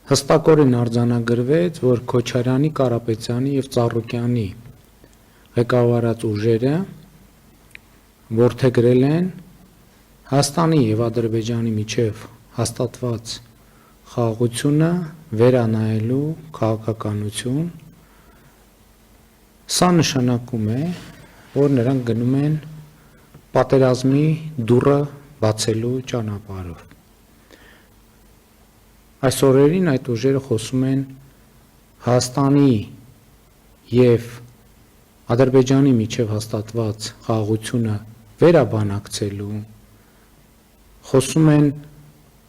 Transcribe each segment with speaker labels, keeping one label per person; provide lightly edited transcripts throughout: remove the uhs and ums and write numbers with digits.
Speaker 1: Հստակորեն արձանագրվեց, որ Քոչարյանի, Կարապետյանի և Ծառուկյանի ղեկավարած ուժերը որդեգրել են Հայաստանի և Ադրբեջանի միջև հաստատված խաղաղությունը վերանայելու քաղաքականություն։ Սա նշանակում է, որ նրանք գնում են պատերազմի դուռը բացելու ճանապարհով։ Այս օրերին այդ ուժերը խոսում են Հայաստանի և Ադրբեջանի միջև հաստատված խաղաղությունը վերաբանակցելու, խոսում են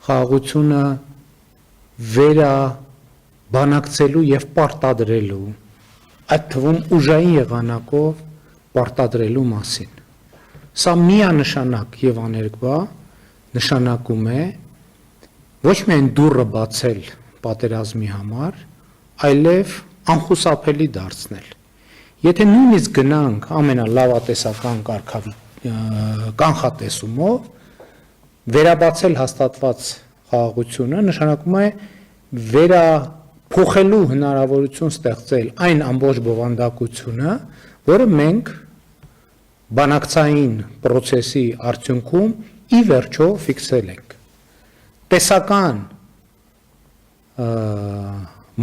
Speaker 1: խաղաղությունը վերաբանակցելու և պարտադրելու, այդ թվում ուժային եղանակով պարտադրելու մասին։ Սա միանշանակ և աներկբա նշանակում է ոչ միայն դուռը բացել պատերազմի համար, այլև անխուսափելի դարձնել։ Եթե նույնիսկ գնանք ամենալավատեսական կանխատեսումով, վերաբացել հաստատված խաղաղությունը նշանակում է վերափոխելու հնարավորություն ստեղծել այն ամբողջ բովանդակությունը, որը մենք բանակցային պրոցեսի արդյունքում ի վերջո ֆիքսել ենք։ Տեսական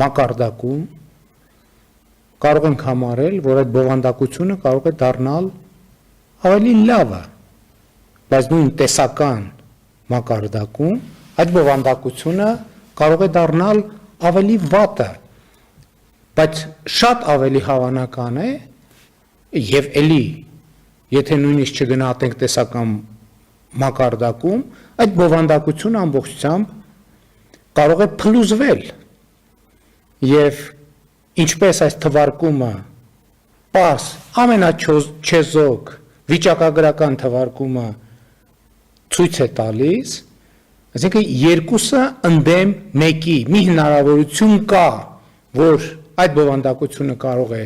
Speaker 1: մակարդակում կարող ենք համարել, որ այդ բովանդակությունը կարող է դառնալ ավելի լավը, բայց նույն տեսական մակարդակում այդ բովանդակությունը կարող է դառնալ ավելի վատը, բայց շատ ավելի հավանական է և էլի, եթե նույնիսկ չգնահատենք տեսական մակարդակում, այդ բովանդակությունը ամբողջությամբ կարող է փլուզվել և ինչպես այս թվարկումը պարզ ամենաչեզոք վիճակագրական թվարկումը ցույց է տալիս, այսինքն երկուսը ընդդեմ մեկի, մի հնարավորություն կա, որ այդ բովանդակությունը կարող է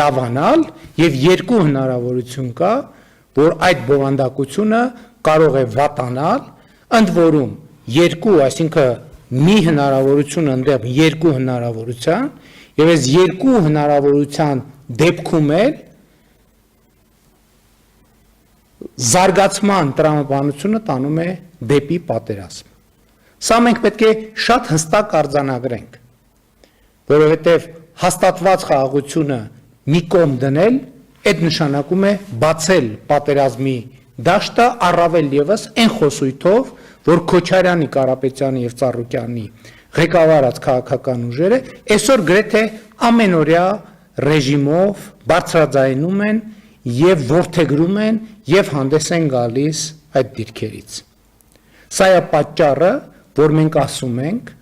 Speaker 1: լավանալ և երկու հնարավորություն կա, որ այդ բովանդակությունը կարող է վատանալ, ընդ որում երկու, այսինքն մի հնարավորություն ընդդեմ երկու հնարավորության, և այս երկու հնարավորության դեպքում էլ զարգացման տրամաբանությունը տանում է դեպի պատերազմ։ Սա մենք պետք է շատ հստակ արձանագրենք, որովհետև հաստատված խաղաղությունը մի կողմ դնել, այդ նշանակում է բացել պատերազմի դաշտը առավել ևս այն խոսույթով, որ Քոչարյանի, Կարապետյանի և Ծառուկյանի ղեկավարած քաղաքական ուժերը այսօր գրեթե ամենօրյա ռեժիմով բարձրաձայնում են և որդեգրում են և հանդես են գալիս այդ դիրքերից։ Սա է պատճառը, որ մենք ասում ենք,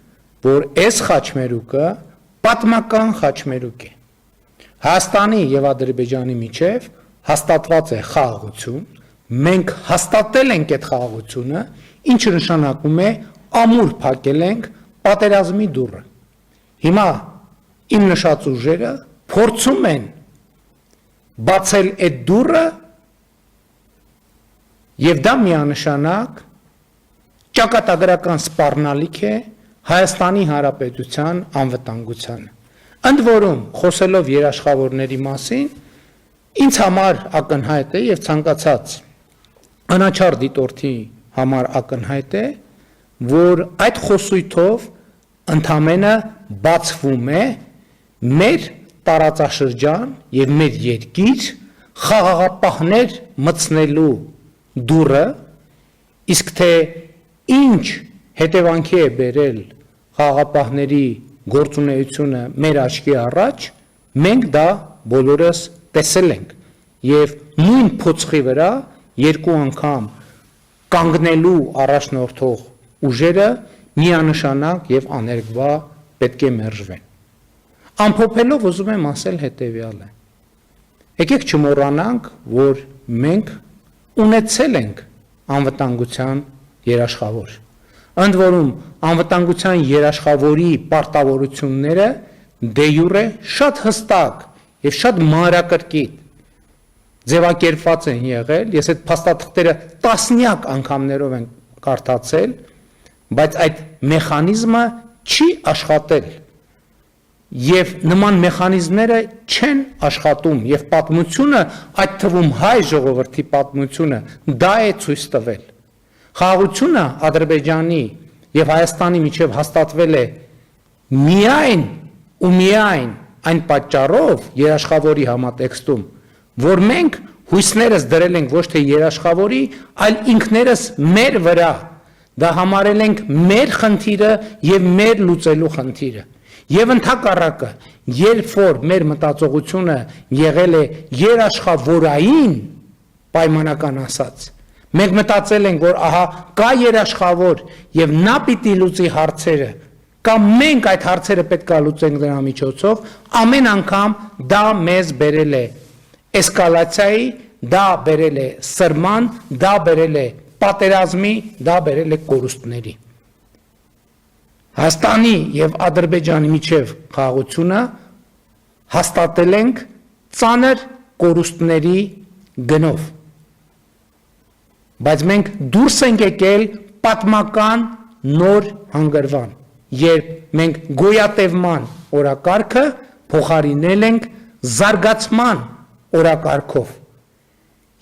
Speaker 1: որ այս խաչմերուկը պատմական խաչմերուկ է։ Հայաստանի և Ադրբեջանի միջև հաստատված է խաղաղություն, մենք հաստատել ենք այդ խաղաղությունը, ինչը նշանակում է ամուր փակել ենք պատերազմի դուռը։ Հիմա իմ նշած ուժերը փորձում են բացել այդ դուռը և դա միանշանակ ճակատագրական սպառնալիք է Հայաստանի Հանրապետության անվտանգությանը։ Ընդ որում, խոսելով երաշխավորների մասին, ինձ համար ակնհայտ է և ցանկացած անաչառ դիտորդի համար ակնհայտ է, որ այդ խոսույթով ընդամենը բացվում է մեր տարածաշրջան և մեր երկիր խաղաղապահներ մտցնելու դուռը, իսկ թե ինչ հետևանքի է բերել խաղաղապահների գործունեությունը մեր աչքի առաջ, մենք դա բոլորս տեսել ենք և նույն փոცხի վրա երկու անգամ կանգնելու առաջնորդող ուժերը միանշանակ և աներկբա պետք է մերժվեն։ Ամփոփելով ուզում եմ ասել հետևյալը. եկեք չմոռանանք, որ մենք ունեցել ենք անվտանգության երաշխավոր, ընդ որում անվտանգության երաշխավորի պարտավորությունները դե յուրե շատ հստակ և շատ մանրակրկիտ ձևակերպված են եղել, ես այդ փաստաթղթերը տասնյակ անգամներով եմ կարդացել, բայց այդ մեխանիզմը չի աշխատել եւ նման մեխանիզմները չեն աշխատում եւ պատմությունը, այդ թվում հայ ժողովրդի պատմությունը, դա է ցույց տվել։ Խաղաղությունը Ադրբեջանի եւ Հայաստանի միջև հաստատվել է միայն ու միայն այն պատճառով երաշխավորի համատեքստում, որ մենք հույսներս դրել ենք ոչ թե երաշխավորի, այլ ինքներս մեր վրա, դա համարել ենք մեր խնդիրը եւ մեր լուծելու խնդիրը։ Եվ ընդհակառակը, երբ որ մեր մտածողությունը եղել է երաշխավորային, պայմանական ասած, մենք մտածել ենք, որ ահա կա երաշխավոր եւ նա պիտի լուծի հարցերը, կամ մենք այդ հարցերը պետք է լուծենք դրա միջոցով, ամեն անգամ դա մեզ բերել է էսկալացիայի, դա բերել է սրման, դա բերել է պատերազմի, դա բերել է կորուստների։ Հայաստանի եւ Ադրբեջանի միջև խաղաղությունը հաստատել ենք ծանր կորուստների գնով։ Բայց մենք դուրս ենք եկել պատմական նոր հանգրվան, երբ մենք գոյատևման օրակարգը փոխարինել ենք զարգացման օրակարգով։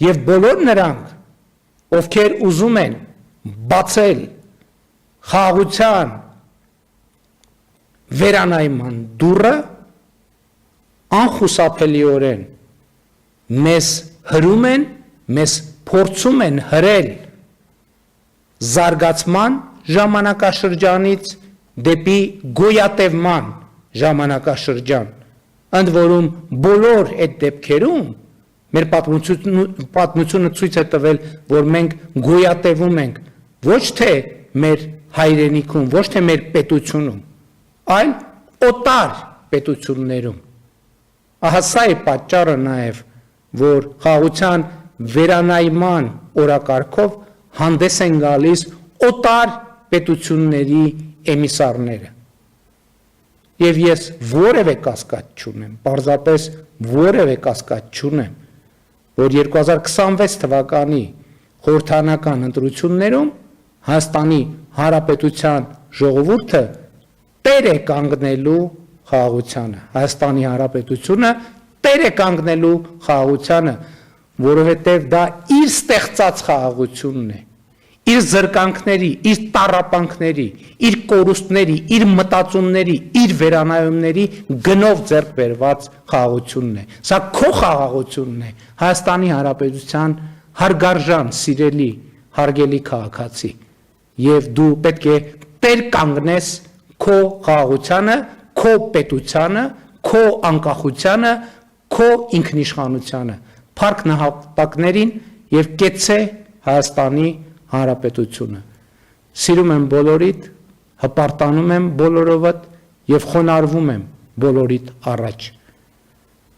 Speaker 1: Եվ բոլոր նրանք, ովքեր ուզում են բացել խաղաղության վերանայման դուռը, անխուսափելիորեն մեզ հրում են, մեզ փորձում են հրել զարգացման ժամանակաշրջանից դեպի գոյատևման ժամանակաշրջան, ընդ որում բոլոր այդ դեպքերում մեր պատմությունը ցույց է տվել, որ մենք գոյատևում ենք ոչ թե մեր հայրենիքում, ոչ թե մեր պետությունում, այլ օտար պետություններում։ Ահա սա է պատճառը նաև, որ խաղաղության վերանայման օրակարգով հանդես են գալիս օտար պետությունների էմիսարները։ Եվ ես որևէ կասկած չունեմ, պարզապես որևէ կասկած չունեմ, որ 2026 թվականի խորհրդանական ընտրություններում Հայաստանի Հանրապետության ժողովուրդը տեր է կանգնելու խաղաղությանը, Հայաստանի Հանրապետությունը տեր է կանգնելու խաղաղությանը, որովհետև դա իր ստեղծած խաղաղությունն է, իր զրկանքների, իր տառապանքների, իր կորուստների, իր մտածումների, իր վերանայումների գնով ձեռք բերված խաղաղությունն է։ Սա քո խաղաղությունն է, Հայաստանի Հանրապետության հարգարժան, սիրելի, հարգելի քաղաքացի, եւ դու պետք է տեր կանգնես քո խաղաղությանը, քո պետությանը, քո անկախությանը, քո ինքնիշխանությանը, փառք նահատակներին եւ կեցցե Հայաստանի Հանրապետությունը։ Սիրում եմ բոլորիդ, հպարտանում եմ բոլորովդ եւ խոնարհվում եմ բոլորիդ առաջ։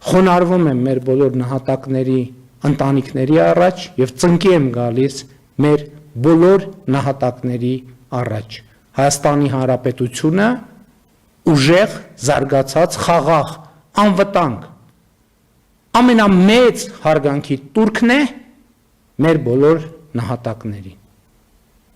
Speaker 1: Խոնարհվում եմ մեր բոլոր նահատակների ընտանիքների առաջ եւ ծնկի եմ գալիս մեր բոլոր նահատակների առաջ։ Հայաստանի Հանրապետությունը ուժեղ, զարգացած, խաղաղ, անվտանգ, ամենամեծ հարգանքի տուրքն է մեր բոլոր նահատակներին։